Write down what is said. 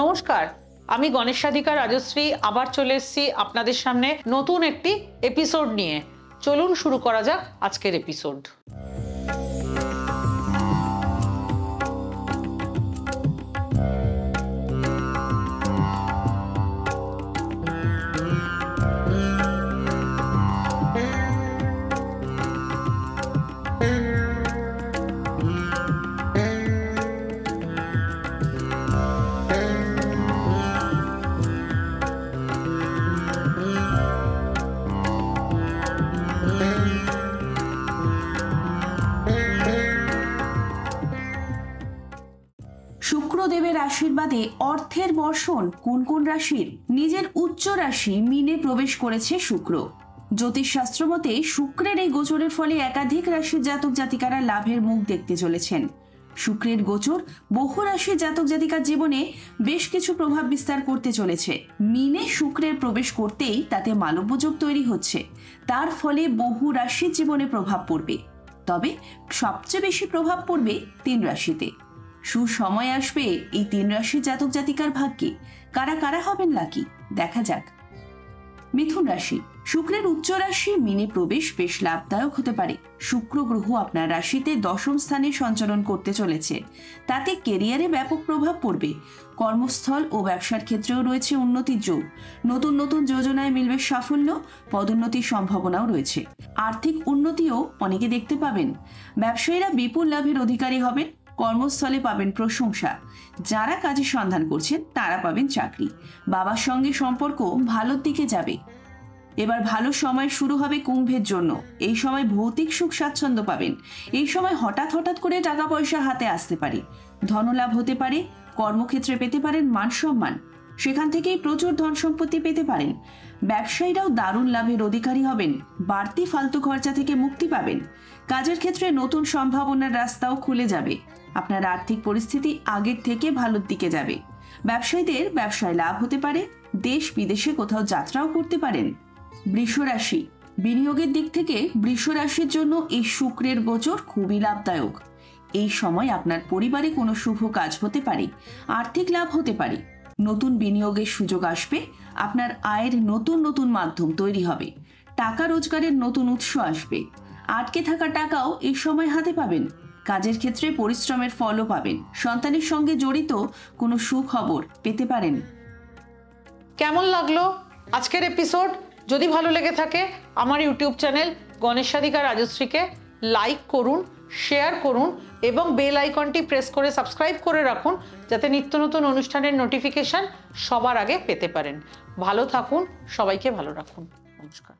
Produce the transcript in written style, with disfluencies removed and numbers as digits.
নমস্কার, আমি গণেশাধিকা রাজশ্রী আবার চলে এসেছি আপনাদের সামনে নতুন একটি এপিসোড নিয়ে। চলুন শুরু করা যাক আজকের এপিসোড। শুক্রদেবের আশীর্বাদে অর্থের বর্ষণ কোন কোন রাশির? নিজের উচ্চ রাশি মিনে প্রবেশ করেছে শুক্র। জ্যোতিষশাস্ত্র মতে শুক্রের এই গোচরের ফলে একাধিক রাশির জাতক জাতিকারা লাভের মুখ দেখতে চলেছেন। শুক্রের গোচর বহু রাশির জাতক জাতিকার জীবনে বেশ কিছু প্রভাব বিস্তার করতে চলেছে। মিনে শুক্রের প্রবেশ করতেই তাতে মালব্যযোগ তৈরি হচ্ছে, তার ফলে বহু রাশির জীবনে প্রভাব পড়বে। তবে সবচেয়ে বেশি প্রভাব পড়বে 3 রাশিতে। সুসময় আসবে এই 3 রাশির জাতক জাতিকার ভাগ্যে। কারা কারা হবেন লাকি, দেখা যাক। মিথুন রাশি। শুক্রের উচ্চ রাশি মিনে প্রবেশ বেশ লাভদায়ক হতে পারে। শুক্র গ্রহ আপনার রাশিতে 10ম স্থানে সঞ্চালন করতে চলেছে, তাতে কেরিয়ারে ব্যাপক প্রভাব পড়বে। কর্মস্থল ও ব্যবসার ক্ষেত্রেও রয়েছে উন্নতির যোগ। নতুন নতুন যোজনায় মিলবে সাফল্য, পদোন্নতির সম্ভাবনাও রয়েছে। আর্থিক উন্নতিও অনেকে দেখতে পাবেন। ব্যবসায়ীরা বিপুল লাভের অধিকারী হবেন। কর্মস্থলে পাবেন প্রশংসা। যারা কাজের সন্ধান করছেন তারা পাবেন চাকরি। বাবার সঙ্গে সম্পর্ক ভালোর দিকে যাবে। এবার ভালো সময় শুরু হবে কুম্ভের জন্য। এই সময় ভৌতিক সুখ স্বাচ্ছন্দ্য পাবেন। এই সময় হঠাৎ করে টাকা পয়সা হাতে আসতে পারে। ধনলাভ হতে পারে। কর্মক্ষেত্রে পেতে পারেন মান সম্মান, সেখান থেকেই প্রচুর ধন সম্পত্তি পেতে পারেন। ব্যবসায়ীরাও দারুণ লাভের অধিকারী হবেন। বাড়তি ফালতু খরচা থেকে মুক্তি পাবেন। কাজের ক্ষেত্রে নতুন সম্ভাবনার রাস্তাও খুলে যাবে। আপনার আর্থিক পরিস্থিতি আগের থেকে ভালোর দিকে যাবে। ব্যবসায়ীদের ব্যবসায় লাভ হতে পারে। দেশ বিদেশে কোথাও যাত্রাও করতে পারেন। বৃষ রাশি। বিনিয়োগের দিক থেকে বৃষ রাশির জন্য এই শুক্রের গোচর খুবই লাভদায়ক। এই সময় আপনার পরিবারে কোনো শুভ কাজ হতে পারে। আর্থিক লাভ হতে পারে। নতুন বিনিয়োগের সুযোগ আসবে। আপনার আয়ের নতুন নতুন মাধ্যম তৈরি হবে। টাকা রোজগারের নতুন উৎস আসবে। আটকে থাকা টাকাও এই সময় হাতে পাবেন। কাজের ক্ষেত্রে পরিশ্রমের ফলও পাবেন। সন্তানের সঙ্গে জড়িত কোনো সুখবর পেতে পারেন। কেমন লাগলো আজকের এপিসোড? যদি ভালো লেগে থাকে আমার ইউটিউব চ্যানেল গণেশাধিকা রাজশ্রীকে লাইক করুন, শেয়ার করুন এবং বেল আইকনটি প্রেস করে সাবস্ক্রাইব করে রাখুন, যাতে নিত্য নতুন অনুষ্ঠানের নোটিফিকেশন সবার আগে পেতে পারেন। ভালো থাকুন, সবাইকে ভালো রাখুন। নমস্কার।